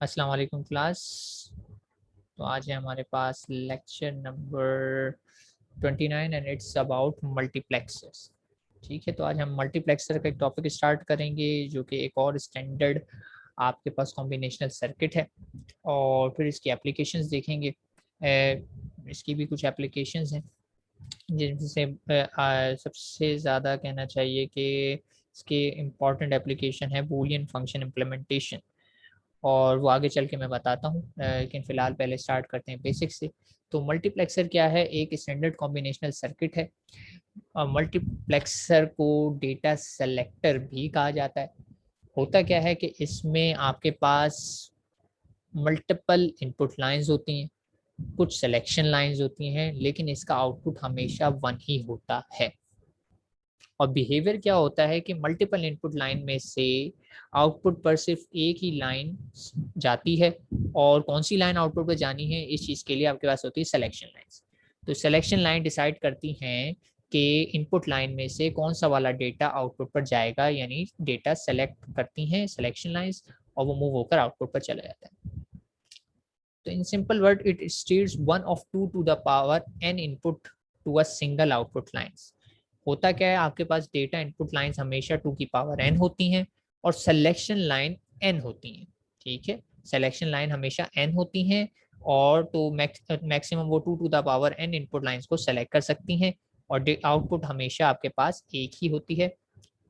अस्सलाम वालेकुम क्लास। तो आज है हमारे पास lecture number 29 and it's about multiplexers. ठीक है, तो आज हम मल्टीप्लेक्सर का एक टॉपिक स्टार्ट करेंगे जो कि एक और स्टैंडर्ड आपके पास कॉम्बिनेशनल सर्किट है और फिर इसकी एप्लीकेशंस देखेंगे। इसकी भी कुछ एप्लीकेशंस हैं जिनसे सबसे ज़्यादा कहना चाहिए कि इसके इम्पॉर्टेंट एप्लीकेशन है बूलियन फंक्शन इम्प्लीमेंटेशन, और वो आगे चल के मैं बताता हूँ। लेकिन फ़िलहाल पहले स्टार्ट करते हैं बेसिक से। तो मल्टीप्लेक्सर क्या है? एक स्टैंडर्ड कॉम्बिनेशनल सर्किट है। मल्टीप्लेक्सर को डेटा सेलेक्टर भी कहा जाता है। होता क्या है कि इसमें आपके पास मल्टीपल इनपुट लाइंस होती हैं, कुछ सिलेक्शन लाइंस होती हैं, लेकिन इसका आउटपुट हमेशा वन ही होता है। और बिहेवियर क्या होता है कि मल्टीपल इनपुट लाइन में से आउटपुट पर सिर्फ एक ही लाइन जाती है, और कौन सी लाइन आउटपुट पर जानी है इस चीज़ के लिए आपके पास होती है सिलेक्शन लाइन्स। तो सिलेक्शन लाइन डिसाइड करती हैं कि इनपुट लाइन में से कौन सा वाला डेटा आउटपुट पर जाएगा, यानी डेटा सेलेक्ट करती हैं सिलेक्शन लाइन्स, और वो मूव होकर आउटपुट पर चला जाता है। तो in simple word it states one of two to the power N input to a single output lines. होता क्या है, आपके पास डेटा इनपुट लाइंस हमेशा टू की पावर एन होती हैं और सिलेक्शन लाइन एन होती हैं। ठीक है, सिलेक्शन लाइन हमेशा एन होती हैं, और तो मैक्सिमम वो two to the power N input lines को सेलेक्ट कर सकती हैं, और आउटपुट हमेशा आपके पास एक ही होती है।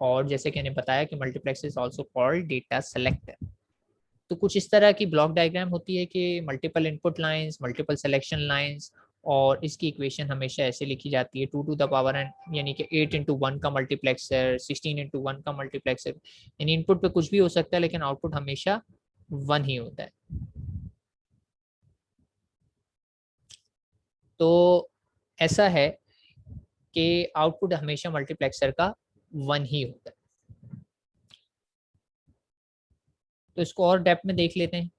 और जैसे कि मैंने बताया कि multiplex is also called data selector. तो कुछ इस तरह की ब्लॉक डायग्राम होती है कि multiple input lines, multiple selection lines, और इसकी इक्वेशन हमेशा ऐसे लिखी जाती है two to the power N, यानी कि 8 into 1 का मल्टीप्लेक्सर, 16 into 1 का मल्टीप्लेक्सर। यानी इनपुट पे कुछ भी हो सकता है लेकिन आउटपुट हमेशा वन ही होता है। तो ऐसा है कि आउटपुट हमेशा मल्टीप्लेक्सर का वन ही होता है। तो इसको और डेप्थ में देख लेते हैं।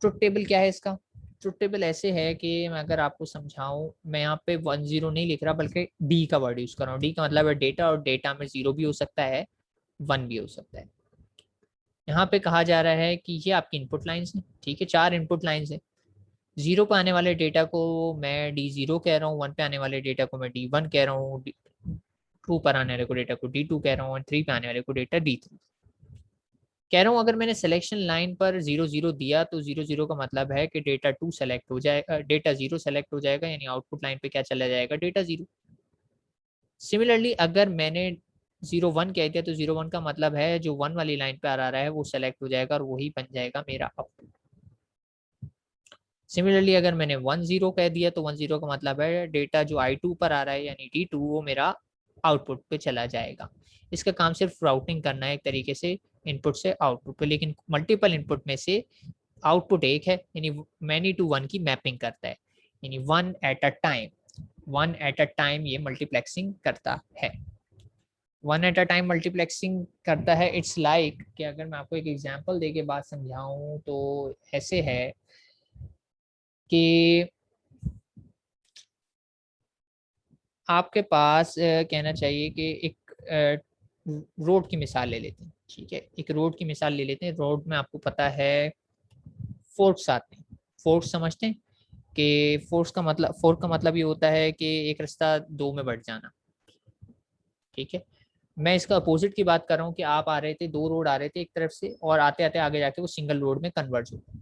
ट्रुथ टेबल क्या है इसका? ट्रुथ टेबल ऐसे है कि मैं अगर आपको समझाऊं, मैं यहाँ पे 10 नहीं लिख रहा बल्कि डी का वर्ड यूज कर रहा हूँ। डी का मतलब है डेटा, और डेटा में जीरो भी हो सकता है, वन भी हो सकता है। यहाँ पे कहा जा रहा है कि ये आपकी इनपुट लाइंस है। ठीक है, चार इनपुट लाइंस है। जीरो पे आने वाले डेटा को मैं डी जीरो कह रहा हूँ, वन पे आने वाले डेटा को मैं डी वन कह रहा हूँ, टू पर आने वाले को डेटा को डी टू कह रहा हूँ, और थ्री पे आने वाले को डेटा डी थ्री कह रहा हूँ। अगर मैंने सिलेक्शन लाइन पर जीरो जीरो दिया तो जीरो जीरो का मतलब है कि डेटा टू सेलेक्ट हो जाएगा, डेटा जीरो सेलेक्ट हो जाएगा, यानी आउटपुट लाइन पे क्या चला जाएगा, डेटा जीरो। सिमिलरली अगर मैंने जीरो वन कह दिया तो जीरो वन का मतलब है जो वन वाली लाइन पे आ रहा है वो सेलेक्ट हो जाएगा और वही बन जाएगा मेरा आउटपुट। सिमिलरली अगर मैंने वन जीरो कह दिया तो वन जीरो का मतलब है डेटा जो आई टू पर आ रहा है यानी डी टू, वो मेरा आउटपुट पे चला जाएगा। इसका काम सिर्फ राउटिंग करना है एक तरीके से इनपुट से आउटपुट पे, लेकिन मल्टीपल इनपुट में से आउटपुट एक है, यानी मैनी टू वन की मैपिंग करता है, यानी one at a time. One at a time ये मल्टीप्लेक्सिंग करता है। One at a time multiplexing करता है। इट्स लाइक कि अगर मैं आपको एक एग्जांपल देके बात समझाऊं तो ऐसे है कि आपके पास कहना चाहिए कि एक रोड की मिसाल ले लेते हैं। ठीक है, एक रोड की मिसाल ले लेते हैं। रोड में आपको पता है फोर्क्स आते हैं। फोर्क्स समझते हैं कि फोर्क का मतलब ये होता है कि एक रास्ता दो में बढ़ जाना। ठीक है, मैं इसका अपोजिट की बात कर रहा हूँ कि आप आ रहे थे, दो रोड आ रहे थे एक तरफ से, और आते आते आगे जाके वो सिंगल रोड में कन्वर्ज हो गए।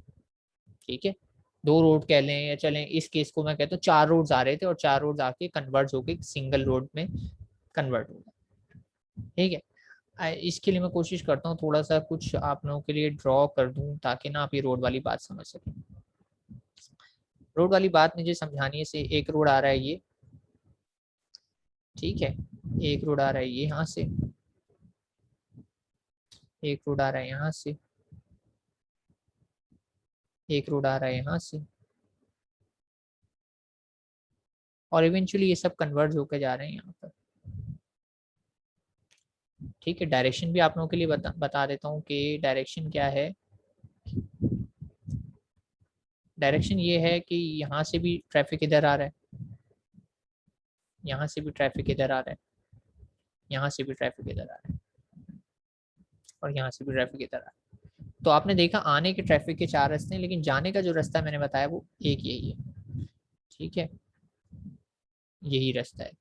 ठीक है, दो रोड कह लें या चलें, इस केस को मैं कहता हूँ चार रोड्स आ रहे थे और चार रोड्स आके कन्वर्ज हो गए सिंगल रोड में कन्वर्ट हो गए। ठीक है, इसके लिए मैं कोशिश करता हूँ थोड़ा सा कुछ आप लोगों के लिए ड्रॉ कर दूं ताकि ना आप ये रोड वाली बात समझ सकें। रोड वाली बात मुझे समझानी है। से एक रोड आ रहा है ये, ठीक है, एक रोड आ रहा है ये यहाँ से, एक रोड आ रहा है यहाँ से, एक रोड आ रहा है यहाँ से, और इवेंचुअली ये सब कन्वर्ज होकर जा रहे हैं यहाँ पर। ठीक है, डायरेक्शन भी आप लोगों के लिए बता देता हूँ कि डायरेक्शन क्या है। डायरेक्शन ये है कि यहाँ से भी ट्रैफिक इधर आ रहा है, यहाँ से भी ट्रैफिक इधर आ रहा है, यहाँ से भी ट्रैफिक इधर आ रहा है, और यहाँ से भी ट्रैफिक इधर आ रहा है। तो आपने देखा आने के ट्रैफिक के 4 रास्ते हैं, लेकिन जाने का जो रास्ता मैंने बताया वो एक यही है। ठीक है, यही रास्ता है।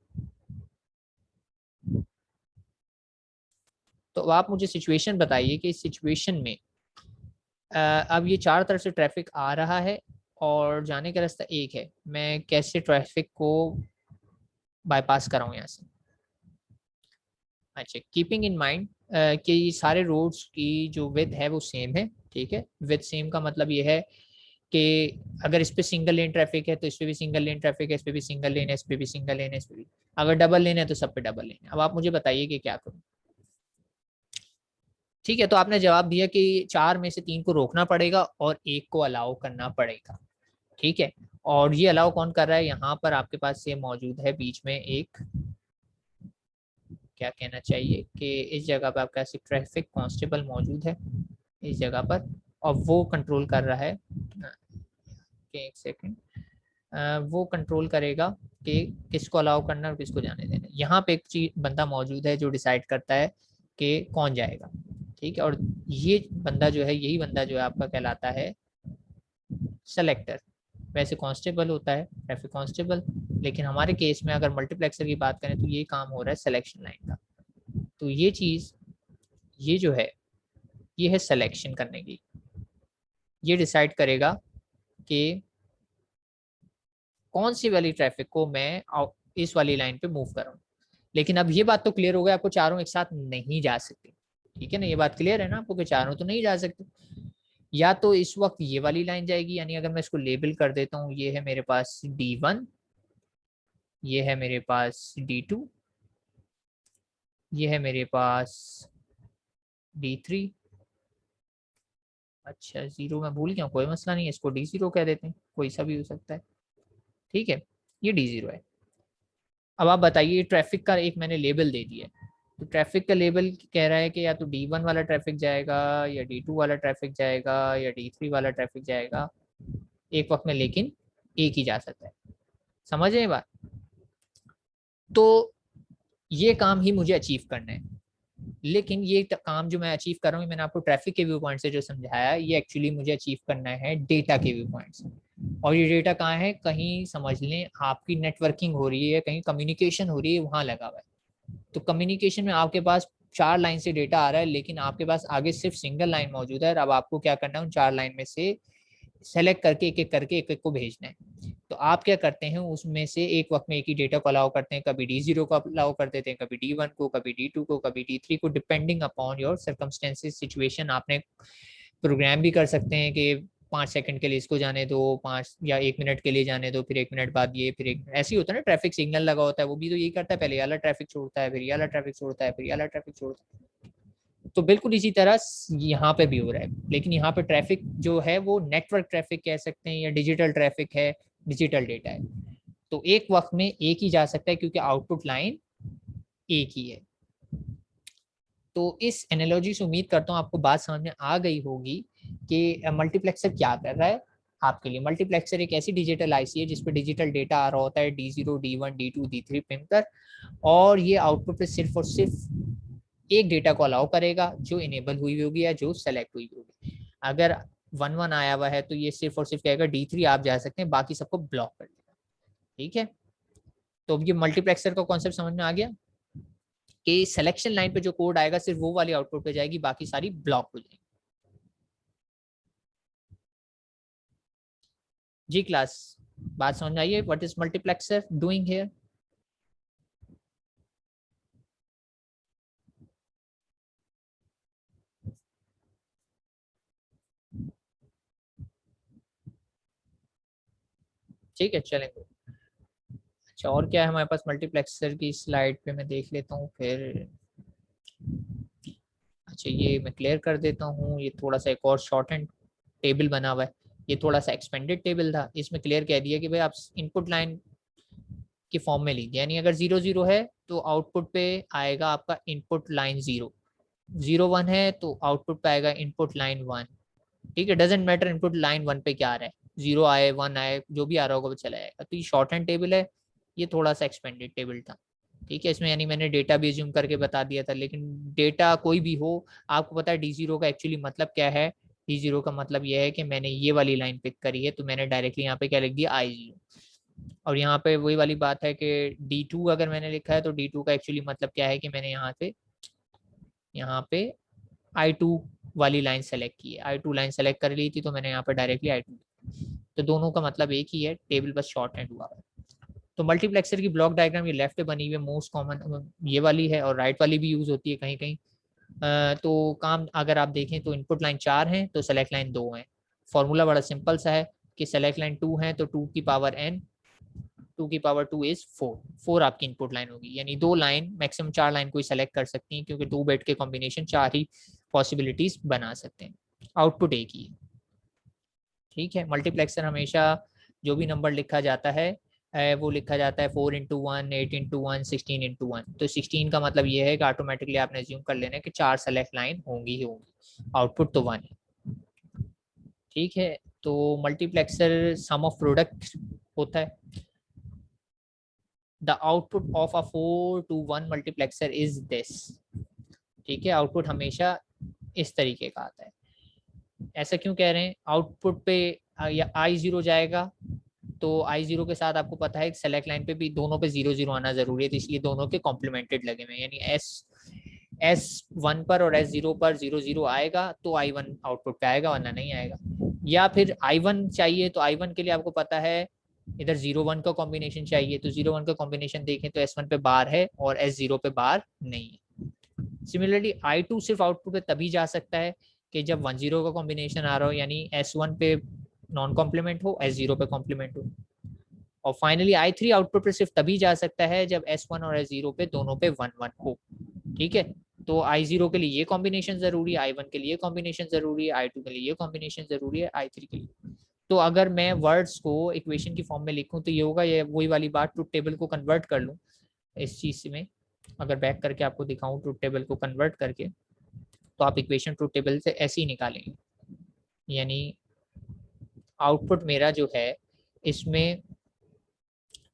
तो आप मुझे सिचुएशन बताइए कि इस सिचुएशन में अब ये 4 तरफ से ट्रैफिक आ रहा है और जाने का रास्ता एक है, मैं कैसे ट्रैफिक को बाईपास कराऊं यहाँ से। अच्छा, कीपिंग इन माइंड कि सारे रोड्स की जो विड्थ है वो सेम है। ठीक है, विड्थ सेम का मतलब ये है कि अगर इस पे सिंगल लेन ट्रैफिक है तो इस पे भी सिंगल लेन ट्रैफिक है, इस पे भी सिंगल लेन है, इस पे भी सिंगल लेन है, इस पे भी। अगर डबल लेन है तो सब पे डबल लेन है। अब आप मुझे बताइए कि क्या करूं। ठीक है, तो आपने जवाब दिया कि 4 में से 3 को रोकना पड़ेगा और एक को अलाउ करना पड़ेगा। ठीक है, और ये अलाउ कौन कर रहा है, यहाँ पर आपके पास ये मौजूद है बीच में एक, क्या कहना चाहिए कि इस जगह पर आपके पास एक ट्रैफिक कांस्टेबल मौजूद है इस जगह पर, और वो कंट्रोल कर रहा है कि एक सेकंड, वो कंट्रोल करेगा कि किसको अलाउ करना और किसको जाने देना। यहाँ पे एक चीज बंदा मौजूद है जो डिसाइड करता है कि कौन जाएगा। ठीक है, और ये बंदा जो है, यही बंदा जो है आपका कहलाता है सेलेक्टर। वैसे कांस्टेबल होता है ट्रैफिक कांस्टेबल, लेकिन हमारे केस में अगर मल्टीप्लेक्सर की बात करें तो ये काम हो रहा है सिलेक्शन लाइन का। तो ये चीज, ये जो है, ये है सिलेक्शन करने की। ये डिसाइड करेगा कि कौन सी वाली ट्रैफिक को मैं इस वाली लाइन पे मूव करूँ। लेकिन अब ये बात तो क्लियर हो गई आपको, चारों एक साथ नहीं जा सकते। ठीक है ना, ये बात क्लियर है ना आपको कि चारों तो नहीं जा सकते। या तो इस वक्त ये वाली लाइन जाएगी, यानी अगर मैं इसको लेबल कर देता हूँ, ये है मेरे पास D1, ये है मेरे पास D2, ये है मेरे पास D3। अच्छा, जीरो मैं भूल गया, कोई मसला नहीं है, इसको D0 कह देते हैं, कोई सा भी हो सकता है। ठीक है, ये D0 है। अब आप बताइए, ट्रैफिक का एक मैंने लेबल दे दिया है, तो ट्रैफिक का लेबल कह रहा है कि या तो D1 वाला ट्रैफिक जाएगा, या D2 वाला ट्रैफिक जाएगा, या D3 वाला ट्रैफिक जाएगा एक वक्त में, लेकिन एक ही जा सकता है। समझ रहे हैं बात। तो ये काम ही मुझे अचीव करना है, लेकिन ये काम जो मैं अचीव कर रहा हूँ, मैंने आपको ट्रैफिक के व्यू पॉइंट से जो समझाया, ये एक्चुअली मुझे अचीव करना है डेटा के व्यू पॉइंट से। और ये डेटा कहाँ है, कहीं समझ लें आपकी नेटवर्किंग हो रही है, कहीं कम्युनिकेशन हो रही है, वहां लगा हुआ है। तो कम्युनिकेशन में आपके पास 4 लाइन से डेटा आ रहा है, लेकिन आपके पास आगे सिर्फ सिंगल लाइन मौजूद है। अब आपको क्या करना है, उन 4 लाइन में से सेलेक्ट करके एक एक करके एक एक को भेजना है। तो आप क्या करते हैं, उसमें से एक वक्त में एक ही डेटा को अलाउ करते हैं, कभी D0 को अलाउ कर देते हैं, कभी D1 को, कभी D2 को, कभी D3 को, depending upon your circumstances situation. आपने प्रोग्राम भी कर सकते हैं कि 5 सेकंड के लिए इसको जाने दो, 5 या 1 मिनट के लिए जाने दो, फिर 1 मिनट बाद ये, फिर एक ऐसे ही होता है ना, ट्रैफिक सिग्नल लगा होता है, वो भी तो यही करता है, पहले वाला ट्रैफिक छोड़ता है, फिर ये वाला ट्रैफिक छोड़ता है, फिर ये वाला ट्रैफिक छोड़ता है। तो बिल्कुल इसी तरह यहाँ पे भी हो रहा है, लेकिन यहाँ पे ट्रैफिक जो है वो नेटवर्क ट्रैफिक कह सकते हैं, या डिजिटल ट्रैफिक है, डिजिटल डेटा है। तो एक वक्त में एक ही जा सकता है क्योंकि आउटपुट लाइन एक ही है। तो इस एनालॉजी से उम्मीद करता हूँ आपको बात समझ में आ गई होगी कि मल्टीप्लेक्सर क्या कर रहा है आपके लिए। मल्टीप्लेक्सर एक ऐसी डिजिटल आईसी है जिसपे डिजिटल डेटा आ रहा होता है D0, D1, D2, D3 pin कर, और ये आउटपुट पे सिर्फ और सिर्फ एक डेटा को अलाउ करेगा जो इनेबल हुई होगी या जो सेलेक्ट हुई होगी। अगर 1 1 आया हुआ है तो ये सिर्फ और सिर्फ कहेगा D3 आप जा सकते हैं, बाकी सबको ब्लॉक कर देगा। ठीक है, तो अब ये मल्टीप्लेक्सर का कॉन्सेप्ट समझ में आ गया कि सिलेक्शन लाइन पे जो कोड आएगा सिर्फ वो वाली आउटपुट पे जाएगी, बाकी सारी ब्लॉक हो जाएगी। जी क्लास, बात समझ में आई है, what is multiplexer doing here. ठीक है, चलेंगे। अच्छा, और क्या है हमारे पास मल्टीप्लेक्सर की स्लाइड पे, मैं देख लेता हूँ फिर। अच्छा, ये मैं क्लियर कर देता हूँ, ये थोड़ा सा एक और शॉर्ट एंड टेबल बना हुआ है। ये थोड़ा सा एक्सपेंडेड टेबल था, इसमें क्लियर कह दिया कि भाई आप इनपुट लाइन के फॉर्म में लीजिए, यानी अगर 0 0 है तो आउटपुट पे आएगा आपका इनपुट लाइन 0, 0 1 है तो आउटपुट पे आएगा इनपुट लाइन 1। ठीक है, डजेंट मैटर इनपुट लाइन 1 पे क्या आ रहा है, 0 आए 1 आए जो भी आ रहा होगा वो चला जाएगा। तो ये शॉर्ट हैंड टेबल है, ये थोड़ा सा एक्सपेंडेड टेबल था। ठीक है, इसमें यानी मैंने डेटा भी ज्यूम करके बता दिया था, लेकिन डेटा कोई भी हो, आपको पता है D0 का एक्चुअली मतलब क्या है, D0 का मतलब यह है कि मैंने ये वाली लाइन पिक करी है, तो मैंने डायरेक्टली यहाँ पे क्या लिख दिया, I0। और यहाँ पे वही वाली बात है कि D2 अगर मैंने लिखा है तो D2 का एक्चुअली मतलब क्या है कि मैंने यहाँ पे I2 वाली लाइन सेलेक्ट की है, I2 लाइन सेलेक्ट कर ली थी तो मैंने यहाँ पे डायरेक्टली I2। तो दोनों का मतलब एक ही है, टेबल बस शॉर्ट हैंड हुआ है। तो मल्टीप्लेक्सर की ब्लॉक डायग्राम ये लेफ्ट पे बनी हुई है, मोस्ट कॉमन ये वाली है, और राइट वाली भी यूज होती है कहीं कहीं। तो काम अगर आप देखें तो इनपुट लाइन 4 है तो सेलेक्ट लाइन 2 है। फॉर्मूला बड़ा सिंपल सा है कि सेलेक्ट लाइन 2 है तो 2 की पावर n, 2 की पावर 2 इज 4, 4 आपकी इनपुट लाइन होगी। यानी 2 लाइन मैक्सिमम 4 लाइन कोई सेलेक्ट कर सकती हैं, क्योंकि 2 बिट के कॉम्बिनेशन 4 ही पॉसिबिलिटीज बना सकते हैं। आउटपुट एक ही है, ठीक है। मल्टीप्लेक्सर हमेशा जो भी नंबर लिखा जाता है वो लिखा जाता है 4x1, 8x1, 16x1। तो 16 का मतलब ये है कि ऑटोमेटिकली आपने एज्यूम कर लेना है कि 4 सेलेक्ट लाइन होंगी ही होंगी, आउटपुट तो 1 है, ठीक है। तो मल्टीप्लेक्सर सम ऑफ प्रोडक्ट होता है। The output of a 4 to 1 multiplexer is this, ठीक है। आउटपुट हमेशा इस तरीके का आता है। ऐसा क्यों कह रहे हैं, आउटपुट पे या I0 जाएगा तो I0 के साथ आपको पता है सेलेक्ट लाइन पे भी दोनों पे 0 0 आना जरूरी है, तो इसलिए दोनों के कॉम्प्लीमेंटेड लगे हुए, यानी S1 पर और S0 पर 0 0 आएगा तो I1 आउटपुट पे आएगा, वरना नहीं आएगा। या फिर I1 चाहिए तो I1 के लिए आपको पता है इधर 0 1 का कॉम्बिनेशन चाहिए, तो 0 1 का कॉम्बिनेशन देखें तो S1 पे बार है और S0 पे बार नहीं है। सिमिलरली I2 सिर्फ आउटपुट पे तभी जा सकता है कि जब 1 0 का कॉम्बिनेशन आ रहा हो, यानी S1 पे नॉन कॉम्प्लीमेंट हो, S0 पे कॉम्प्लीमेंट हो। और फाइनली I3 आउटपुट पे सिर्फ तभी जा सकता है जब S1 और S0 पे दोनों पे 1 1 हो, ठीक है। तो I0 के लिए ये कॉम्बिनेशन जरूरी है, I1 के लिए कॉम्बिनेशन जरूरी है, I2 के लिए ये कॉम्बिनेशन जरूरी है, I3 के लिए। तो अगर मैं वर्ड्स को इक्वेशन की फॉर्म में लिखूं तो ये होगा, ये वही वाली बात, ट्रुथ टेबल को कन्वर्ट कर लूं इस चीज में। अगर बैक करके आपको दिखाऊं ट्रुथ टेबल को कन्वर्ट करके, तो आप इक्वेशन ट्रुथ टेबल से ऐसे ही निकालेंगे। यानी आउटपुट मेरा जो है इसमें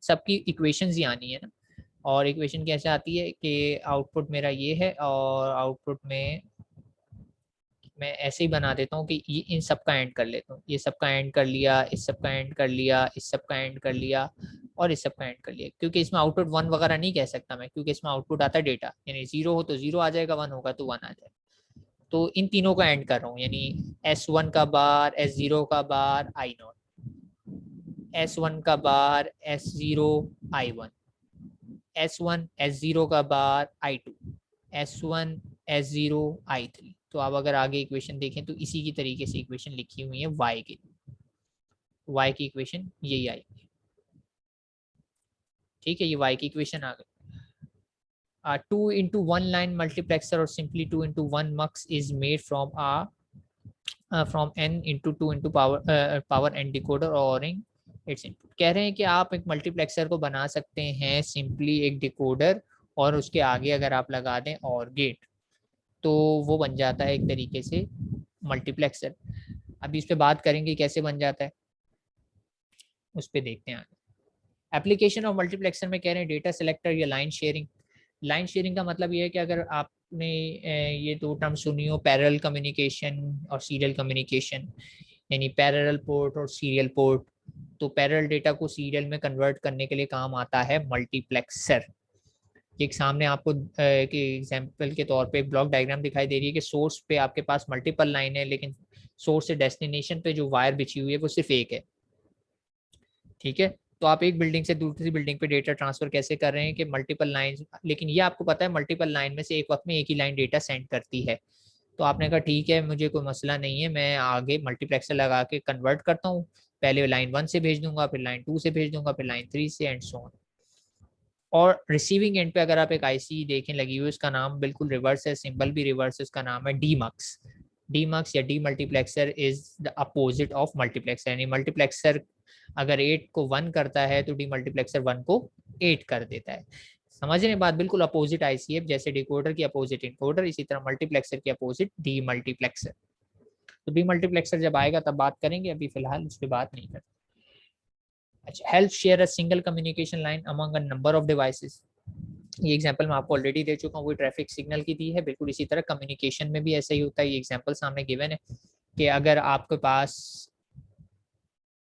सबकी इक्वेशंस ही आनी है ना। और इक्वेशन कैसे आती है कि आउटपुट मेरा ये है, और आउटपुट में मैं ऐसे ही बना देता हूँ कि ये इन सब का एंड कर लेता हूँ, ये सब का एंड कर लिया, इस सब का एंड कर लिया, इस सब का एंड कर लिया, और इस सब का एंड कर लिया। क्योंकि इसमें आउटपुट 1 वगैरह नहीं कह सकता मैं, क्योंकि इसमें आउटपुट आता है डेटा, यानी 0 हो तो 0 आ जाएगा, 1 होगा तो 1 आ जाएगा। तो इन तीनों का एंड कर रहा हूँ, यानी S1 का बार, S0 का बार, I0, S1 का बार, S0, I1, S1 S0 का बार, I2, S1 S0, I3। तो आप अगर आगे इक्वेशन देखें तो इसी की तरीके से इक्वेशन लिखी हुई है y के लिए, y की इक्वेशन यही आएगी, ठीक है। ये y की इक्वेशन आ गई। 2x1 line multiplexer or simply 2x1 mux is made from from n into 2 into power n decoder or its input। कह रहे हैं कि आप एक मल्टीप्लेक्सर को बना सकते हैं सिंपली एक डिकोडर, और उसके आगे अगर आप लगा दें और गेट, तो वो बन जाता है एक तरीके से मल्टीप्लेक्सर। अभी इस पे बात करेंगे कैसे बन जाता है, उस पर देखते हैं आगे। एप्लीकेशन ऑफ मल्टीप्लेक्सर में कह रहे हैं डेटा सिलेक्टर या लाइन शेयरिंग। लाइन शेयरिंग का मतलब ये है कि अगर आपने ये दो टर्म सुनी हो, पैरेलल कम्युनिकेशन और सीरियल कम्युनिकेशन, यानी पैरेलल पोर्ट और सीरियल पोर्ट, तो पैरेलल डेटा को सीरियल में कन्वर्ट करने के लिए काम आता है मल्टीप्लेक्सर। एक सामने आपको एक एग्जांपल के तौर पे एक ब्लॉक डायग्राम दिखाई दे रही है कि सोर्स पे आपके पास मल्टीपल लाइन है, लेकिन सोर्स से डेस्टिनेशन पे जो वायर बिछी हुई है वो सिर्फ एक है, ठीक है। तो आप एक बिल्डिंग से दूसरी बिल्डिंग पे डेटा ट्रांसफर कैसे कर रहे हैं कि मल्टीपल लाइन, लेकिन ये आपको पता है मल्टीपल लाइन में से एक वक्त में एक ही लाइन डेटा सेंड करती है। तो आपने कहा ठीक है, मुझे कोई मसला नहीं है, मैं आगे मल्टीप्लेक्सर लगा के कन्वर्ट करता हूँ, पहले लाइन 1 से भेज दूंगा, फिर लाइन 2 से भेज दूंगा, फिर लाइन 3 से, एंड सो ऑन। और रिसीविंग एंड पे अगर आप एक आईसी देखें लगी हुई, उसका नाम बिल्कुल रिवर्स है, सिंबल भी रिवर्स है, उसका नाम है डीमक्स। डीमक्स या D multiplexer is the opposite of multiplexer, यानी मल्टीप्लेक्सर अगर 8 को 1 करता है तो डी मल्टीप्लेक्सर 1 को 8 कर देता है। समझ रहे बात, बिल्कुल अपोजिट आईसी है, जैसे डिकोडर की अपोजिट इनकोडर, इसी तरह मल्टीप्लेक्सर की अपोजिट डी मल्टीप्लेक्सर। तो डी मल्टीप्लेक्सर जब आएगा तब बात करेंगे, अभी फिलहाल उस पर बात नहीं करते। अच्छा, help share a single communication line among a number of devices. ये एग्जांपल मैं आपको ऑलरेडी दे चुका हूँ, वो ट्रैफिक सिग्नल की दी है, बिल्कुल इसी तरह कम्युनिकेशन में भी ऐसा ही होता है। ये एग्जांपल सामने गिवन है कि अगर आपके पास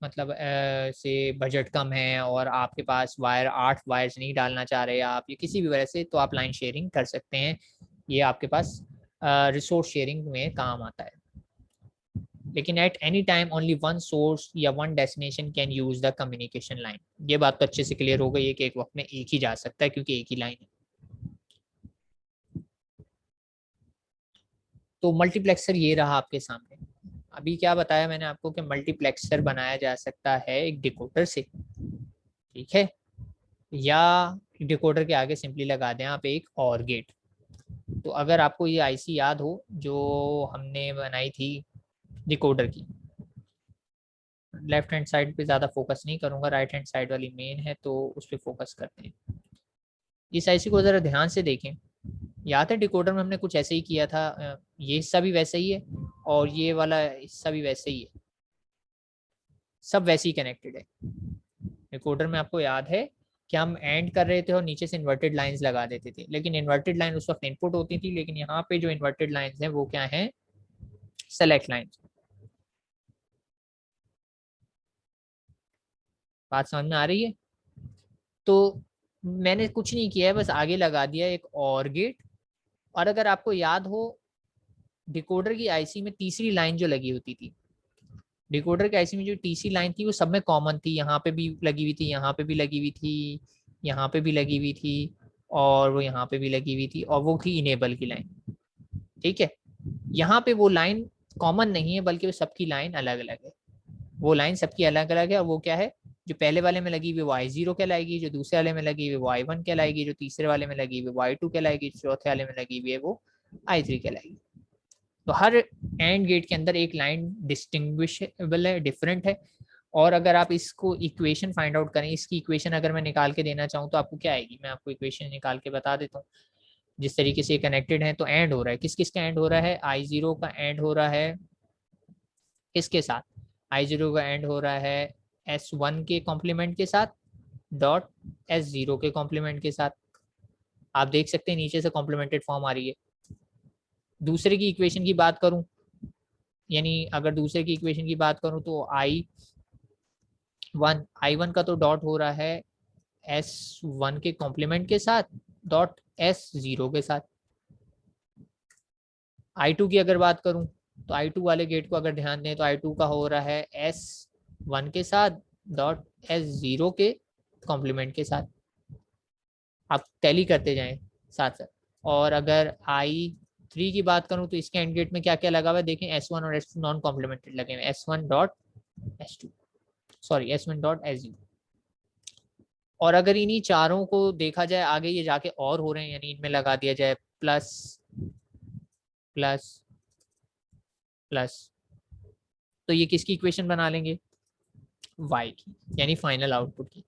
मतलब से बजट कम है और आपके पास वायर 8 वायर्स नहीं डालना चाह रहे आप या किसी भी वजह से, तो आप लाइन शेयरिंग कर सकते हैं। ये आपके पास रिसोर्स शेयरिंग में काम आता है। लेकिन at any time only one source या one destination can use the communication line. ये बात तो अच्छे से क्लियर हो गई है कि एक वक्त में एक ही जा सकता है क्योंकि एक ही लाइन है। तो मल्टीप्लेक्सर ये रहा आपके सामने। अभी क्या बताया मैंने आपको कि मल्टीप्लेक्सर बनाया जा सकता है एक डिकोडर से, ठीक है, या डिकोडर के आगे सिंपली लगा दें आप एक और गेट। तो अगर आपको ये आईसी याद हो जो हमने बनाई थी डिकोडर की, लेफ्ट हैंड साइड पे ज़्यादा फोकस नहीं करूंगा, राइट हैंड साइड वाली मेन है तो उस पर फोकस करते हैं। इस आईसी को ज़रा ध्यान से देखें। याद है डिकोडर में हमने कुछ ऐसे ही किया था, ये हिस्सा भी वैसे ही है और ये वाला हिस्सा भी वैसे ही है, सब वैसे ही कनेक्टेड है। डिकोडर में आपको याद है कि हम एंड कर रहे थे और नीचे से इन्वर्टेड लाइंस लगा देते थे, लेकिन इन्वर्टेड लाइन उस वक्त इनपुट होती थी, लेकिन यहाँ पे जो इन्वर्टेड लाइंस हैं वो क्या है, सेलेक्ट लाइंस। बात समझ में आ रही है? तो मैंने कुछ नहीं किया है, बस आगे लगा दिया एक और गेट। और अगर आपको याद हो डिकोडर की आईसी में तीसरी लाइन जो लगी होती थी, डिकोडर के आईसी में जो तीसरी लाइन थी वो सब में कॉमन थी, यहाँ पे भी लगी हुई थी, यहाँ पे भी लगी हुई थी, यहाँ पे भी लगी हुई थी, और वो यहाँ पे भी लगी हुई थी, और वो थी इनेबल की लाइन। ठीक है, यहाँ पे वो लाइन कॉमन नहीं है बल्कि वो सबकी लाइन अलग अलग है। वो लाइन सबकी अलग अलग है, और वो क्या है, जो पहले वाले में लगी हुई वो I0 कहलाएगी, जो दूसरे वाले में लगी हुई वो I1 कहलाएगी, जो तीसरे वाले में लगी हुई वो I2 कहलाएगी, चौथे वाले में लगी हुई है वो I3 कहलाएगी। तो हर एंड गेट के अंदर एक लाइन डिस्टिंग्विशेबल है, डिफरेंट है। और अगर आप इसको इक्वेशन फाइंड आउट करें, इसकी इक्वेशन अगर मैं निकाल के देना चाहूँ तो आपको क्या आएगी, मैं आपको इक्वेशन निकाल के बता देता हूँ। जिस तरीके से ये कनेक्टेड है तो एंड हो रहा है, किस किस का एंड हो रहा है, I0 का एंड हो रहा है किसके साथ, I0 का एंड हो रहा है S1 के कॉम्प्लीमेंट के साथ डॉट S0 के कॉम्प्लीमेंट के साथ। आप देख सकते हैं नीचे से कॉम्प्लीमेंटेड फॉर्म आ रही है। दूसरे की इक्वेशन की बात करूं, यानी अगर दूसरे की इक्वेशन की बात करूं तो I1 का तो डॉट हो रहा है S1 के कॉम्प्लीमेंट के साथ डॉट S0 के साथ। I2 की अगर बात करूं तो I2 वाले गेट को अगर ध्यान दें तो I2 का हो रहा है S1 के साथ डॉट S0 के कॉम्प्लीमेंट के साथ। आप टैली करते जाएं साथ साथ। और अगर I3 की बात करूं तो इसके एंड गेट में क्या क्या लगा हुआ है देखें, S1 और S2 नॉन कॉम्प्लीमेंटेड लगे हुए, S1 dot S2, sorry S1 dot S0। और अगर इन्हीं चारों को देखा जाए आगे ये जाके और हो रहे हैं, यानी इनमें लगा दिया जाए प्लस प्लस प्लस, तो ये किसकी इक्वेशन बना लेंगे, y की, यानी फाइनल आउटपुट की।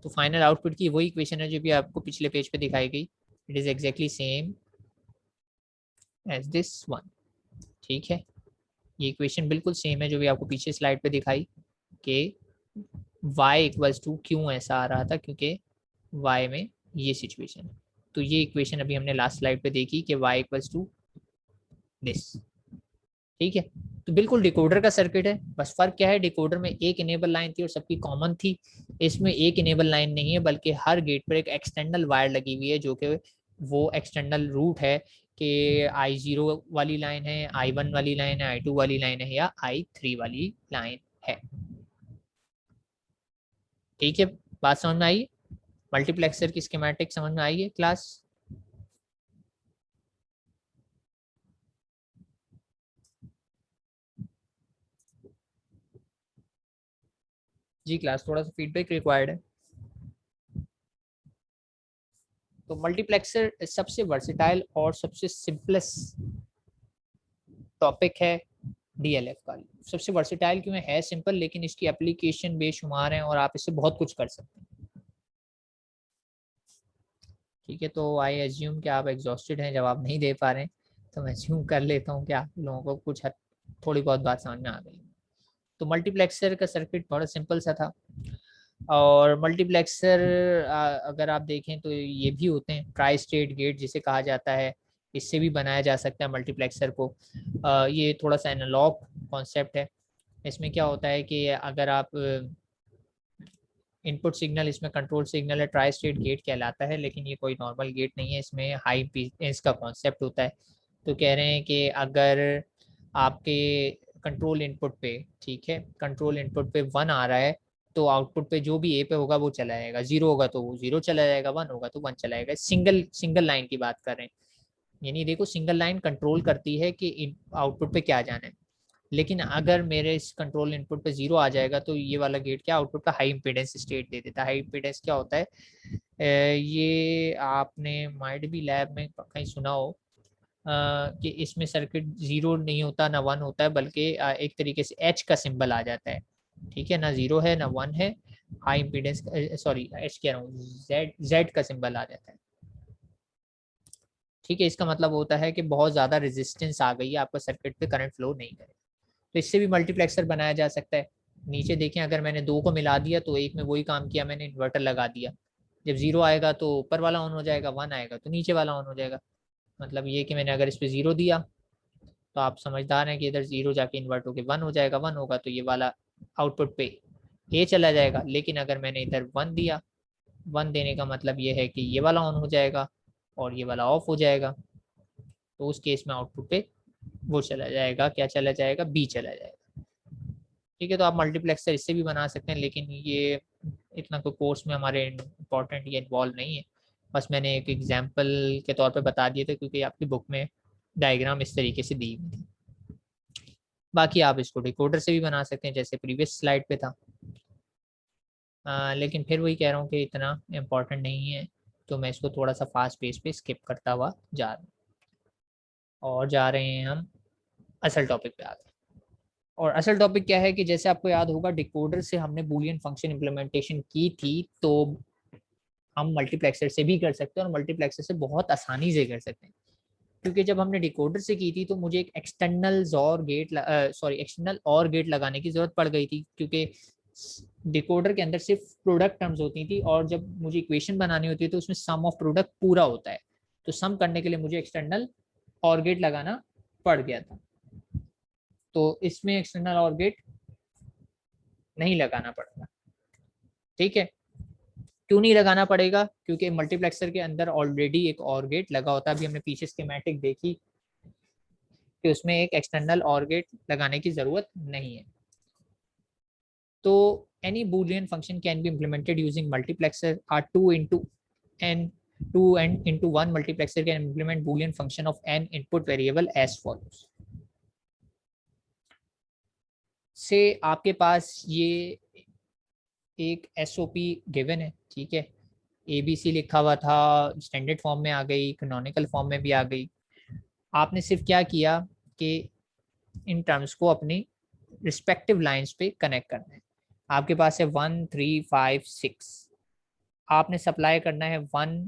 तो फाइनल आउटपुट की वही इक्वेशन है जो भी आपको पिछले पेज पे दिखाई गई, it is exactly same as this one. ठीक है, ये इक्वेशन बिल्कुल सेम है जो भी आपको पीछे स्लाइड पे दिखाई कि y इक्वल्स टू, क्यों ऐसा आ रहा था, क्योंकि y में ये सिचुएशन है। तो ये इक्वेशन अभी हमने लास्ट स्लाइड पे देखी कि y इक्वल्स टू दिस। ठीक है, तो बिल्कुल डिकोडर का सर्किट है, बस फर्क क्या है, डिकोडर में एक इनेबल लाइन थी और सबकी कॉमन थी, इसमें एक इनेबल लाइन नहीं है बल्कि हर गेट पर एक एक्सटर्नल वायर लगी हुई है जो कि वो एक्सटर्नल रूट है कि I0 वाली लाइन है, I1 वाली लाइन है, I2 वाली लाइन है या I3 वाली लाइन है। ठीक है, बात समझ में आई, मल्टीप्लेक्सर की स्कीमेटिक समझ में आई है क्लास? जी क्लास, थोड़ा सा फीडबैक रिक्वायर्ड है। तो मल्टीप्लेक्सर सबसे वर्सेटाइल और सबसे सिंपलेस्ट टॉपिक है डीएलएफ का। सबसे वर्सेटाइल क्यों है सिंपल, लेकिन इसकी एप्लीकेशन बेशुमार है और आप इससे बहुत कुछ कर सकते हैं। ठीक है, तो आई एज्यूम कि आप एग्जॉस्टेड हैं, जवाब नहीं दे पा रहे हैं, तो मैं एज्यूम कर लेता हूँ कि आप लोगों को कुछ थोड़ी बहुत बात समझ में आ गई। तो मल्टीप्लेक्सर का सर्किट बड़ा सिंपल सा था। और मल्टीप्लेक्सर अगर आप देखें तो ये भी होते हैं ट्राई स्टेट गेट जिसे कहा जाता है, इससे भी बनाया जा सकता है मल्टीप्लेक्सर को। ये थोड़ा सा एनालॉग कॉन्सेप्ट है। इसमें क्या होता है कि अगर आप इनपुट सिग्नल, इसमें कंट्रोल सिग्नल है, ट्राई स्टेट गेट कहलाता है, लेकिन ये कोई नॉर्मल गेट नहीं है, इसमें हाई इम्पीडेंस का कॉन्सेप्ट होता है। तो कह रहे हैं कि अगर आपके कंट्रोल इनपुट पे, ठीक है, कंट्रोल इनपुट पे 1 आ रहा है तो आउटपुट पे जो भी ए पे होगा वो चला जाएगा, 0 होगा तो वो 0 चला जाएगा, 1 होगा तो 1 चला जाएगा। सिंगल सिंगल लाइन की बात कर रहे हैं, यानी देखो सिंगल लाइन कंट्रोल करती है कि आउटपुट पे क्या जाना है। लेकिन अगर मेरे इस कंट्रोल इनपुट पे 0 आ जाएगा तो ये वाला गेट क्या आउटपुट का हाई इम्पीडेंस स्टेट दे देता है। हाई इम्पीडेंस क्या होता है, ये आपने माइट भी लैब में कहीं सुना हो कि इसमें सर्किट 0 नहीं होता ना 1 होता है, बल्कि एक तरीके से एच का सिंबल आ जाता है, ठीक है, ना 0 है ना 1 है, हाई इम्पीडेंस, सॉरी एच कह रहा हूँ, जेड का सिंबल आ जाता है, ठीक है। इसका मतलब होता है कि बहुत ज़्यादा रेजिस्टेंस आ गई है, आपका सर्किट पे करंट फ्लो नहीं करे। तो इससे भी मल्टीप्लेक्सर बनाया जा सकता है। नीचे देखें, अगर मैंने 2 को मिला दिया तो एक में वही काम किया, मैंने इन्वर्टर लगा दिया, जब 0 आएगा तो ऊपर वाला ऑन हो जाएगा, 1 आएगा तो नीचे वाला ऑन हो जाएगा। मतलब ये कि मैंने अगर इस पर 0 दिया तो आप समझदार हैं कि इधर 0 जाके इन्वर्ट होकर 1 हो जाएगा, 1 होगा तो ये वाला आउटपुट पे ए चला जाएगा। लेकिन अगर मैंने इधर 1 दिया, 1 देने का मतलब ये है कि ये वाला ऑन हो जाएगा और ये वाला ऑफ हो जाएगा, तो उस केस में आउटपुट पे वो चला जाएगा, क्या चला जाएगा, बी चला जाएगा, ठीक है। तो आप मल्टीप्लेक्सर इससे भी बना सकते हैं, लेकिन ये इतना कोई कोर्स में हमारे इम्पोर्टेंट ये इन्वॉल्व नहीं है, बस मैंने एक एग्जांपल के तौर पे बता दिए थे क्योंकि आपकी बुक में डायग्राम इस तरीके से दी हुई थी। बाकी आप इसको डिकोडर से भी बना सकते हैं जैसे प्रीवियस स्लाइड पे था, लेकिन फिर वही कह रहा हूँ कि इतना इम्पोर्टेंट नहीं है, तो मैं इसको थोड़ा सा फास्ट पेस पे स्किप करता हुआ जा रहा हूँ और जा रहे हैं हम असल टॉपिक पे आ गए। और असल टॉपिक क्या है कि जैसे आपको याद होगा डिकोडर से हमने बूलियन फंक्शन इम्प्लीमेंटेशन की थी, तो हम मल्टीप्लेक्सर से भी कर सकते हैं और मल्टीप्लेक्सर से बहुत आसानी से कर सकते हैं, क्योंकि जब हमने डिकोडर से की थी तो मुझे एक एक्सटर्नल जोर गेट एक्सटर्नल और गेट लगाने की जरूरत पड़ गई थी, क्योंकि डिकोडर के अंदर सिर्फ प्रोडक्ट टर्म्स होती थी और जब मुझे इक्वेशन बनानी होती है तो उसमें सम ऑफ प्रोडक्ट पूरा होता है, तो सम करने के लिए मुझे एक्सटर्नल और गेट लगाना पड़ गया था। तो इसमें एक्सटर्नल और गेट नहीं लगाना पड़ेगा, ठीक है। क्यों नहीं लगाना पड़ेगा, क्योंकि मल्टीप्लेक्सर के अंदर ऑलरेडी एक और गेट लगा होता है। अभी हमने पीछे स्कीमेटिक देखी कि उसमें एक एक्सटर्नल और गेट लगाने की जरूरत नहीं है। तो any boolean function can be implemented using multiplexer or 2 and into 1 multiplexer can implement boolean function of n input variable as follows। से आपके पास ये एक SOP गिवन है, ठीक है, ABC लिखा हुआ था, स्टैंडर्ड फॉर्म में आ गई, कैनोनिकल फॉर्म में भी आ गई। आपने सिर्फ क्या किया कि इन टर्म्स को अपनी रिस्पेक्टिव लाइंस पे कनेक्ट करना है। आपके पास है 1 3 5 6, आपने सप्लाई करना है 1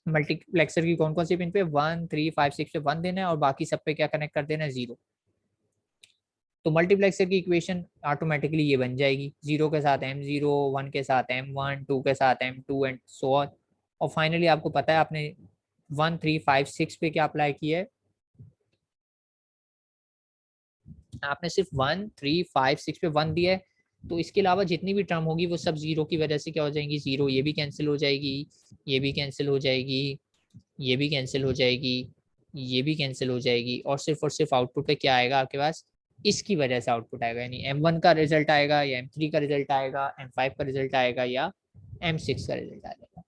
मल्टीप्लेक्सर की कौन कौन सी पिन पे, 1 3 5 6 पे 1 देना है और बाकी सब पे क्या कनेक्ट कर देना है, 0। तो मल्टीप्लेक्सर की इक्वेशन ऑटोमेटिकली ये बन जाएगी, 0 के साथ M0, 1 के साथ M1, 2 के साथ M2 एंड सो ऑन। और फाइनली आपको पता है आपने 1 3 5 6 पे क्या अप्लाई किया है, आपने सिर्फ 1 3 5 6 पे 1 दिया है। तो इसके अलावा जितनी भी टर्म होगी वो सब 0 की वजह से क्या हो जाएंगी, 0, ये भी कैंसिल हो जाएगी, ये भी कैंसिल हो जाएगी, ये भी कैंसिल हो जाएगी, ये भी कैंसिल हो जाएगी, और सिर्फ आउटपुट पे क्या आएगा आपके पास, इसकी वजह से आउटपुट आएगा, यानी M1 का रिजल्ट आएगा या M3 का रिजल्ट आएगा, M5 का रिजल्ट आएगा या M6 का रिजल्ट आएगा,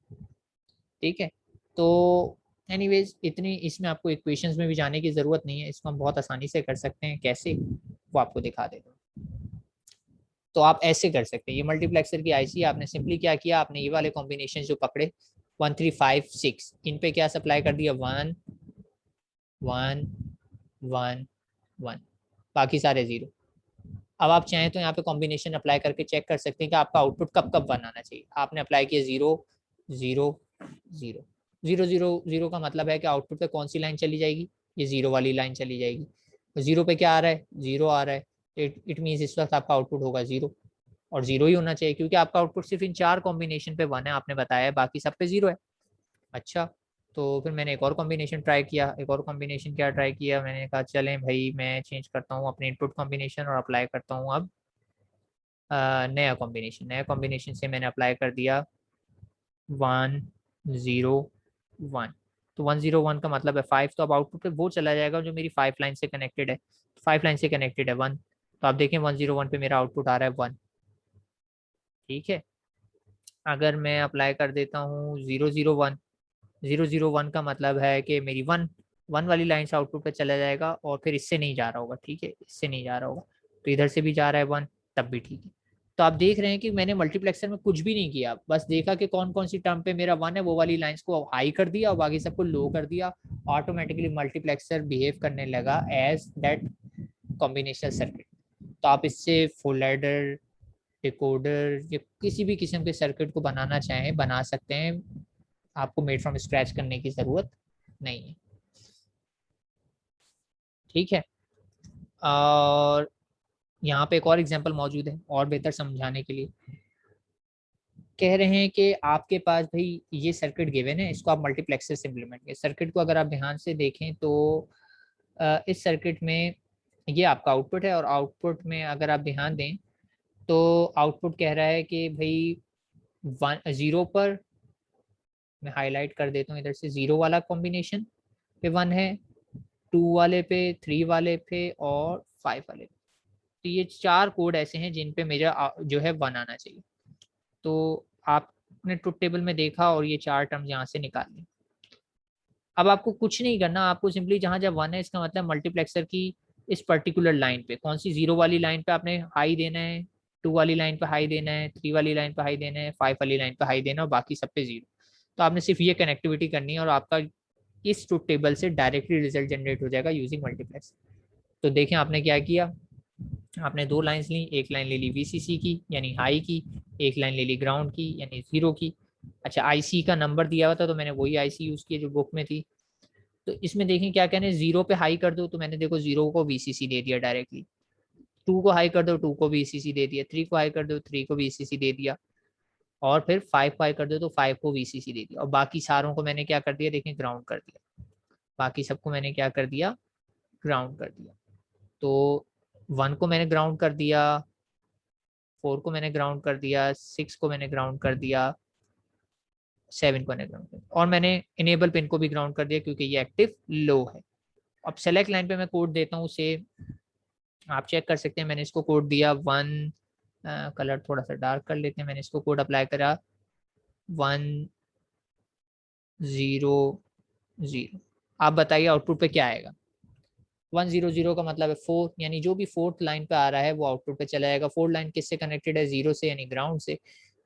ठीक है। तो एनीवेज इतनी इसमें आपको इक्वेशंस में भी जाने की ज़रूरत नहीं है, इसको हम बहुत आसानी से कर सकते हैं। कैसे, वो आपको दिखा देता हूँ। तो आप ऐसे कर सकते हैं, ये मल्टीप्लेक्सर की आईसी, आपने सिंपली क्या किया, आपने ये वाले कॉम्बिनेशन जो पकड़े 1 3 5 6, इन पे क्या सप्लाई कर दिया, 1 1 1 1, बाकी सारे 0। अब आप चाहें तो यहाँ पे कॉम्बिनेशन अप्लाई करके चेक कर सकते हैं कि आपका आउटपुट कब कब 1 आना चाहिए। आपने अप्लाई किया 0 0 0 0 0 0 का मतलब है कि आउटपुट पे कौन सी लाइन चली जाएगी, ये 0 वाली लाइन चली जाएगी। 0 पे क्या आ रहा है, 0 आ रहा है, इट मीन्स इस वक्त आपका आउटपुट होगा 0, और 0 ही होना चाहिए क्योंकि आपका आउटपुट सिर्फ इन 4 कॉम्बिनेशन पे 1 है, आपने बताया है, बाकी सब पे 0 है। अच्छा, तो फिर मैंने एक और कॉम्बिनेशन ट्राई किया। एक और कॉम्बिनेशन क्या ट्राई किया, मैंने कहा चलें भाई मैं चेंज करता हूँ अपने इनपुट कॉम्बिनेशन और अप्लाई करता हूँ अब नया कॉम्बिनेशन। नया कॉम्बिनेशन से मैंने अप्लाई कर दिया 1 0 1। तो 1 0 1 का मतलब है 5, तो अब आउटपुट पे वो चला जाएगा जो मेरी 5 लाइन से कनेक्टेड है। 5 लाइन से कनेक्टेड है 1, तो आप देखें 1 0 1 पे मेरा आउटपुट आ रहा है 1। ठीक है, अगर मैं अप्लाई कर देता हूँ 0 0 1, 0 0 1 का मतलब है कि मेरी 1 वाली लाइन से आउटपुट पे चला जाएगा और फिर इससे नहीं जा रहा होगा। ठीक है, इससे नहीं जा रहा होगा, तो इधर से भी जा रहा है 1, तब भी ठीक है। तो आप देख रहे हैं कि मैंने मल्टीप्लेक्सर में कुछ भी नहीं किया, बस देखा कि कौन कौन सी टर्म पे मेरा 1 है, वो वाली लाइंस को हाई कर दिया और बाकी सबको लो कर दिया। ऑटोमेटिकली मल्टीप्लेक्सर बिहेव करने लगा एज दैट कॉम्बिनेशनल सर्किट। तो आप इससे फुल एडर, डिकोडर या किसी भी किस्म के सर्किट को बनाना चाहें बना सकते हैं। आपको मेड फ्रॉम स्क्रैच करने की जरूरत नहीं है। ठीक है, और यहाँ पे एक और एग्जांपल मौजूद है और बेहतर समझाने के लिए। कह रहे हैं कि आपके पास भाई ये सर्किट गिवन है, इसको आप मल्टीप्लेक्सर से इम्प्लीमेंट करें। सर्किट को अगर आप ध्यान से देखें तो इस सर्किट में ये आपका आउटपुट है और आउटपुट में अगर आप ध्यान दें तो आउटपुट कह रहा है कि भाई 0 पर, मैं हाईलाइट कर देता हूँ इधर से, 0 वाला कॉम्बिनेशन पे 1 है, 2 वाले पे, 3 वाले पे और 5 वाले पे। तो ये 4 कोड ऐसे हैं जिन पे मेरा जो है 1 आना चाहिए। तो आपने ट्रुथ टेबल में देखा और ये 4 टर्म्स यहाँ से निकाल ली। अब आपको कुछ नहीं करना, आपको सिंपली जहाँ जहाँ 1 है इसका मतलब मल्टीप्लेक्सर की इस पर्टिकुलर लाइन पे, कौन सी 0 वाली लाइन पे आपने हाई देना है, 2 वाली लाइन पे हाई देना है, 3 वाली लाइन पे हाई देना है, 5 वाली लाइन पे हाई देना है और बाकी सब पे 0। तो आपने सिर्फ ये कनेक्टिविटी करनी है और आपका इस ट्रुथ टेबल से डायरेक्टली रिजल्ट जनरेट हो जाएगा यूजिंग मल्टीप्लेक्स। तो देखें आपने क्या किया, आपने 2 लाइंस ली, एक लाइन ले ली वीसीसी की यानी हाई की, एक लाइन ले ली ग्राउंड की यानी 0 की। अच्छा, आईसी का नंबर दिया हुआ था तो मैंने वही आईसी यूज की जो बुक में थी। तो इसमें देखें क्या कहने, 0 पे हाई कर दो तो मैंने देखो 0 को वीसीसी दे दिया डायरेक्टली, 2 को हाई कर दो 2 को वीसीसी दे दिया, 3 को हाई कर दो 3 को वीसीसी दे दिया और फिर 5 को हाई कर दो तो 5 को वीसीसी दे दिया और बाकी सारों को मैंने क्या कर दिया, देखें ग्राउंड कर दिया। बाकी सबको मैंने क्या कर दिया, ग्राउंड कर दिया। तो 1 को मैंने ग्राउंड कर दिया, 4 को मैंने ग्राउंड कर दिया, 6 को मैंने ग्राउंड कर दिया, 7 को मैंने ग्राउंड कर दिया और मैंने इनेबल पिन को भी ग्राउंड कर दिया क्योंकि ये एक्टिव लो है। अब सेलेक्ट लाइन पे मैं कोड देता हूँ उसे आप चेक कर सकते हैं। मैंने इसको कोड दिया 1, कलर थोड़ा सा डार्क कर लेते हैं, मैंने इसको कोड अप्लाई करा 1 0 0। आप बताइए आउटपुट पे क्या आएगा। 1 0 0 का मतलब है 4, यानी जो भी फोर्थ लाइन पे आ रहा है वो आउटपुट पे चला जाएगा। फोर्थ लाइन किससे कनेक्टेड है, 0 से यानी ग्राउंड से,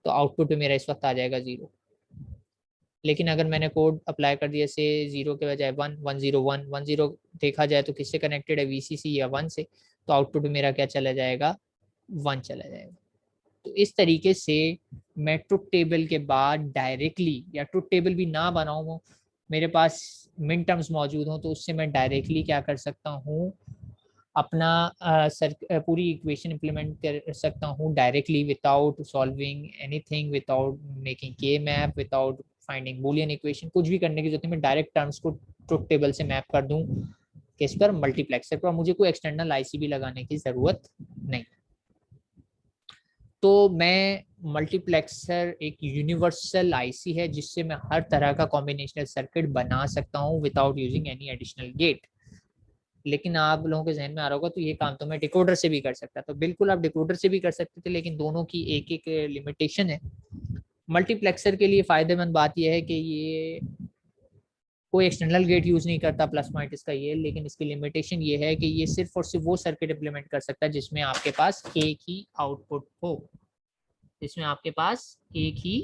तो आउटपुट पे मेरा इस वक्त आ जाएगा 0। लेकिन अगर मैंने कोड अप्लाई कर दिया से 0 के बजाय 1 1 0 1 1 0 देखा जाए तो किससे कनेक्टेड है, वीसीसी या 1 से, तो आउटपुट में मेरा क्या चला जाएगा, 1 चला जाएगा। तो इस तरीके से मैं ट्रुथ टेबल के बाद डायरेक्टली, या ट्रुथ टेबल भी ना बनाऊँ, मेरे पास मिन टर्म्स मौजूद हों, तो उससे मैं डायरेक्टली क्या कर सकता हूँ, अपना पूरी इक्वेशन इंप्लीमेंट कर सकता हूँ directly without solving anything, without making K map, without finding Boolean equation, कुछ भी करने की जरूरत नहीं। मैं डायरेक्ट टर्म्स को ट्रुथ टेबल से मैप कर दूँ किस पर, मल्टीप्लेक्सर पर, मुझे कोई एक्सटर्नल आईसी भी लगाने की जरूरत नहीं। तो मैं मल्टीप्लेक्सर एक यूनिवर्सल आईसी है जिससे मैं हर तरह का कॉम्बिनेशनल सर्किट बना सकता हूँ without using any additional gate. लेकिन आप लोगों के जहन में आ रहा होगा तो ये काम तो मैं डिकोडर से भी कर सकता, तो बिल्कुल आप डिकोडर से भी कर सकते थे, लेकिन दोनों की एक एक लिमिटेशन है। मल्टीप्लेक्सर के लिए फायदेमंद बात यह है कि ये कोई एक्सटर्नल गेट यूज नहीं करता, प्लस पॉइंट इसका ये, लेकिन इसकी लिमिटेशन ये है कि ये सिर्फ और सिर्फ वो सर्किट इम्प्लीमेंट कर सकता है जिसमें आपके पास एक ही आउटपुट हो, जिसमें आपके पास एक ही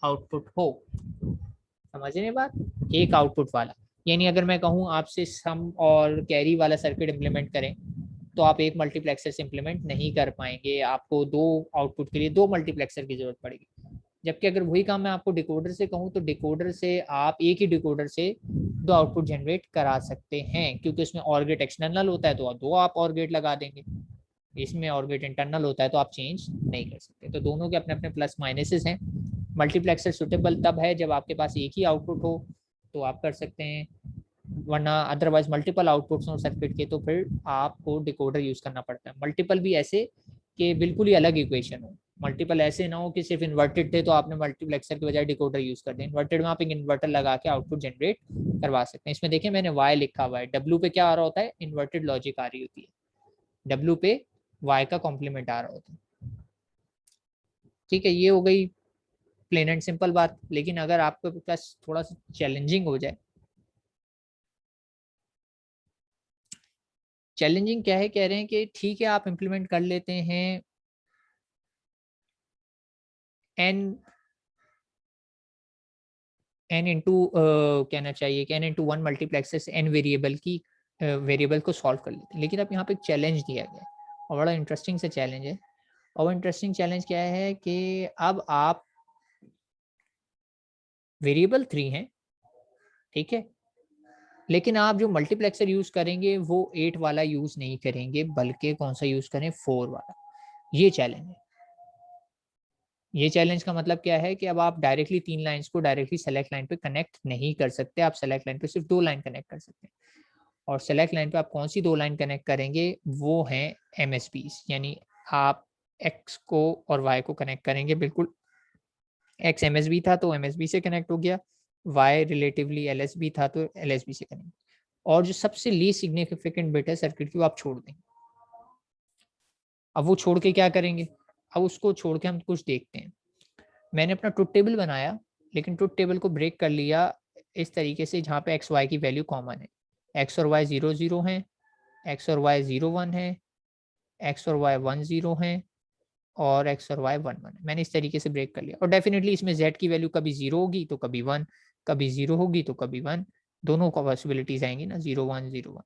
आउटपुट हो। समझ रहे बात, एक आउटपुट वाला, यानी अगर मैं कहूँ आपसे सम और कैरी वाला सर्किट इम्प्लीमेंट करें तो आप एक मल्टीप्लेक्सर से इम्प्लीमेंट नहीं कर पाएंगे, आपको 2 आउटपुट के लिए 2 मल्टीप्लेक्सर की जरूरत पड़ेगी। जबकि अगर वही काम मैं आपको डिकोडर से कहूँ तो डिकोडर से आप एक ही डिकोडर से 2 आउटपुट जनरेट करा सकते हैं, क्योंकि उसमें और गेट एक्सटर्नल होता है तो 2 आप और गेट लगा देंगे, इसमें और गेट इंटरनल होता है तो आप चेंज नहीं कर सकते। तो दोनों के अपने अपने प्लस माइनसेस हैं। मल्टीप्लेक्सर सुटेबल तब है जब आपके पास एक ही आउटपुट हो, तो आप कर सकते हैं, वरना अदरवाइज मल्टीपल आउटपुट्स हो सर्किट के तो फिर आपको डिकोडर यूज करना पड़ता है। मल्टीपल भी ऐसे कि बिल्कुल ही अलग इक्वेशन हो, मल्टीपल ऐसे ना हो कि सिर्फ इन्वर्टेड थे तो आपने मल्टीप्लेक्सर की बजाय डिकोडर यूज कर दिया। इन्वर्टेड में आप एक इन्वर्टर लगा के आउटपुट जनरेट करवा सकते हैं। इसमें देखिए मैंने वाई लिखा हुआ है, डब्ल्यू पे क्या आ रहा होता है, इन्वर्टेड लॉजिक आ रही होती है, डब्ल्यू पे वाई का कॉम्प्लीमेंट आ रहा होता है। ठीक है, ये हो गई प्लेन एंड सिंपल बात। लेकिन अगर आपके पास थोड़ा सा चैलेंजिंग हो जाए, चैलेंजिंग क्या है, कह रहे हैं कि ठीक है आप इंप्लीमेंट कर लेते हैं एन इंटू कहना चाहिए कि N into one multiplexes N variable की वेरिएबल को सॉल्व कर लेते हैं। लेकिन अब यहाँ पे एक चैलेंज दिया गया है और बड़ा इंटरेस्टिंग से चैलेंज है। और इंटरेस्टिंग चैलेंज क्या है कि अब आप वेरिएबल 3 हैं, ठीक है, लेकिन आप जो मल्टीप्लेक्सर यूज करेंगे वो 8 वाला यूज नहीं करेंगे, बल्कि कौन सा यूज करें, 4 वाला। ये चैलेंज है। ये चैलेंज का मतलब क्या है कि अब आप डायरेक्टली 3 लाइंस को डायरेक्टली सेलेक्ट लाइन पे कनेक्ट नहीं कर सकते, आप सेलेक्ट लाइन पे सिर्फ 2 लाइन कनेक्ट कर सकते हैं। और सेलेक्ट लाइन पे आप कौन सी 2 लाइन कनेक्ट करेंगे, वो हैं MSBs, यानी आप x को और y को कनेक्ट करेंगे। बिल्कुल x MSB था तो MSB से कनेक्ट हो गया, y रिलेटिवली LSB था तो LSB से कनेक्ट। और जो सबसे लीस्ट सिग्निफिकेंट बिट है सर्किट की, वो आप छोड़ दें। अब वो छोड़ के क्या करेंगे, अब उसको छोड़ के हम कुछ देखते हैं। मैंने अपना ट्रुथ टेबल बनाया, लेकिन ट्रुथ टेबल को ब्रेक कर लिया इस तरीके से जहाँ पे एक्स वाई की वैल्यू कॉमन है। एक्स और वाई 0 0 हैं, एक्स और वाई 0 1 है, एक्स और वाई 1 0 हैं, और एक्स और वाई 1 1 है। मैंने इस तरीके से ब्रेक कर लिया। और डेफिनेटली इसमें जेड की वैल्यू कभी 0 होगी तो कभी 1, कभी 0 होगी तो कभी 1, दोनों का पॉसिबिलिटीज आएंगी ना, 0 1 0 1।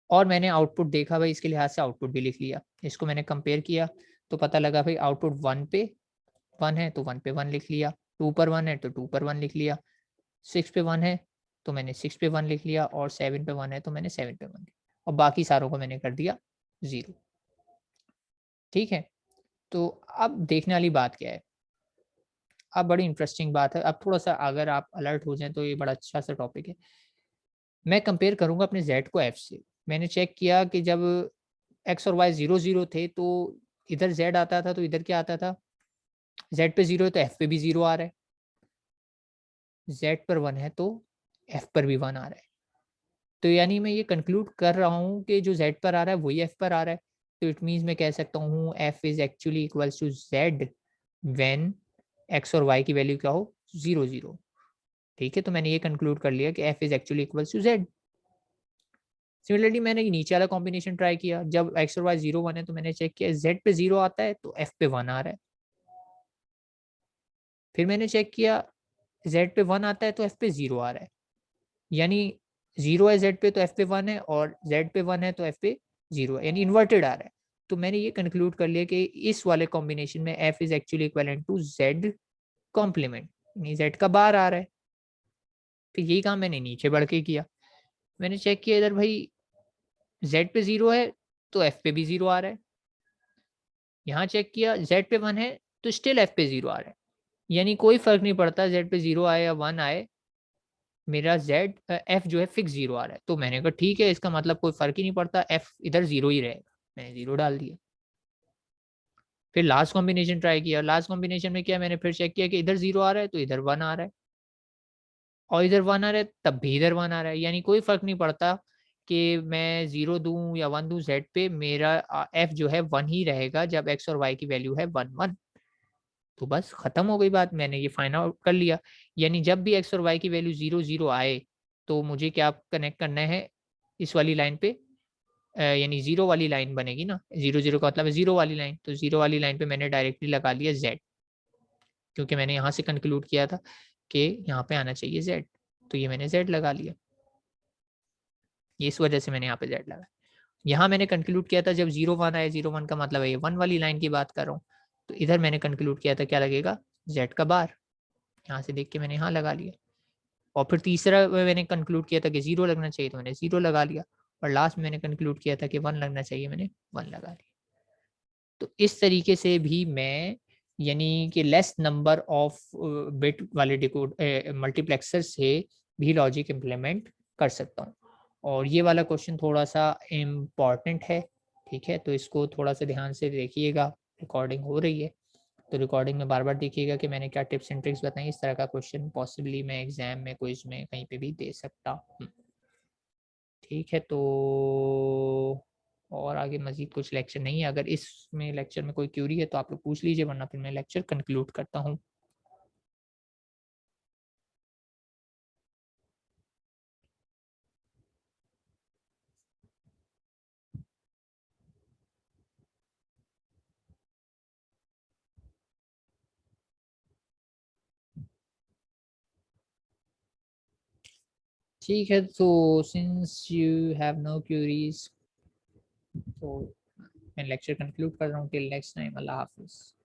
और मैंने आउटपुट देखा भाई, इसके लिहाज से आउटपुट भी लिख लिया। इसको मैंने कंपेयर किया तो पता लगा भाई आउटपुट 1 पे 1 है तो 1 पे 1 लिख लिया, 2 पर 1 है तो 2 पर 1 लिख लिया, 6 पे 1 है तो मैंने 6 पे 1 लिख लिया, और 7 पे 1 है तो मैंने 7 पे 1 लिखा, और बाकी सारों को मैंने कर दिया 0। ठीक है, तो अब देखने वाली बात क्या है, अब बड़ी इंटरेस्टिंग बात है। अब थोड़ा सा अगर आप अलर्ट हो जाएं तो ये बड़ा अच्छा सा टॉपिक है। मैं कंपेयर करूंगा अपने z को f से। मैंने चेक किया कि जब x और y 0 0 थे तो इधर z आता था तो इधर क्या आता था, z पे 0 है तो f पे भी 0 आ रहा है, z पर 1 है तो f पर भी 1 आ रहा है। तो यानी मैं ये कंक्लूड कर रहा हूँ कि जो z पर आ रहा है वही f पर आ रहा है। तो इट मीन्स मैं कह सकता हूँ f is actually equals to z when x और y की वैल्यू क्या हो, 0 0। ठीक है, तो मैंने ये कंक्लूड कर लिया कि f is actually equals to z। Similarly मैंने ये नीचे वाला कॉम्बिनेशन ट्राई किया, जब x और y 0 1 है तो मैंने चेक किया z पे 0 आता है तो f पे 1 आ रहा है। फिर मैंने चेक किया z पे 1 आता है तो f पे 0 आ रहा है, यानी 0 है z पे तो f पे 1 है, और z पे 1 है तो f पे 0 है, यानी इन्वर्टेड आ रहा है। तो मैंने ये कंक्लूड कर लिया कि इस वाले कॉम्बिनेशन में f is actually equivalent to z complement, यानी z का बार आ रहा है। फिर यही काम मैंने नीचे बढ़ के किया। मैंने चेक किया इधर भाई z पे 0 है तो f पे भी 0 आ रहा है, यहाँ चेक किया z पे 1 है तो स्टिल f पे 0 आ रहा है, यानी कोई फर्क नहीं पड़ता z पे 0 आए या 1 आए, मेरा z f जो है फिक्स 0 आ रहा है। तो मैंने कहा ठीक है, इसका मतलब कोई फर्क ही नहीं पड़ता, f इधर 0 ही रहेगा, मैंने 0 डाल दिया। फिर लास्ट कॉम्बिनेशन ट्राई किया, लास्ट कॉम्बिनेशन में क्या, मैंने फिर चेक किया कि इधर 0 आ रहा है तो इधर 1 आ रहा है, और इधर 1 आ रहा है तब भी इधर 1 आ रहा है, यानी कोई फर्क नहीं पड़ता कि मैं 0 दूं या 1 दूं, z पे मेरा f जो है 1 ही रहेगा जब x और y की वैल्यू है 1 1। तो बस खत्म हो गई बात, मैंने ये फाइंड आउट कर लिया। यानी जब भी x और y की वैल्यू 0 0 आए तो मुझे क्या कनेक्ट करना है, इस वाली लाइन पे, यानी 0 वाली लाइन बनेगी ना, 0 0 का मतलब है 0 वाली लाइन, तो 0 वाली लाइन पे मैंने डायरेक्टली लगा लिया z, क्योंकि मैंने यहाँ से कंक्लूड किया था कि यहाँ पे आना चाहिए z, तो ये मैंने z लगा लिया, ये इस वजह से मैंने यहाँ पे z लगा। यहाँ मैंने कंक्लूड किया था जब 0 1 आए, 0 1 का मतलब है ये 1 वाली लाइन की बात कर रहा हूँ, तो इधर मैंने कंक्लूड किया था क्या लगेगा, z का बार, यहाँ से देख के मैंने यहाँ लगा लिया। और फिर तीसरा मैंने कंक्लूड किया था कि 0 लगना चाहिए तो मैंने 0 लगा लिया, और लास्ट में मैंने कंक्लूड किया था कि 1 लगना चाहिए, मैंने 1 लगा लिया। तो इस तरीके से भी मैं यानी कि लेस नंबर ऑफ बिट वाले डिकोड मल्टीप्लेक्सर से भी लॉजिक इम्प्लीमेंट कर सकता हूँ। और ये वाला क्वेश्चन थोड़ा सा इम्पॉर्टेंट है, ठीक है, तो इसको थोड़ा सा ध्यान से देखिएगा। रिकॉर्डिंग हो रही है तो रिकॉर्डिंग में बार बार देखिएगा कि मैंने क्या टिप्स एंड ट्रिक्स बताई। इस तरह का क्वेश्चन पॉसिबली मैं एग्जाम में, क्विज में, कहीं पे भी दे सकता हूँ। ठीक है, तो और आगे मजीद कुछ लेक्चर नहीं है। अगर इसमें लेक्चर में कोई क्यूरी है तो आप लोग पूछ लीजिए, वरना फिर मैं लेक्चर कंक्लूड करता हूँ। ठीक है, तो since you have no queries तो मैं लेक्चर कंक्लूड कर रहा हूँ। टिल नेक्स्ट टाइम, अल्लाह हाफिज़।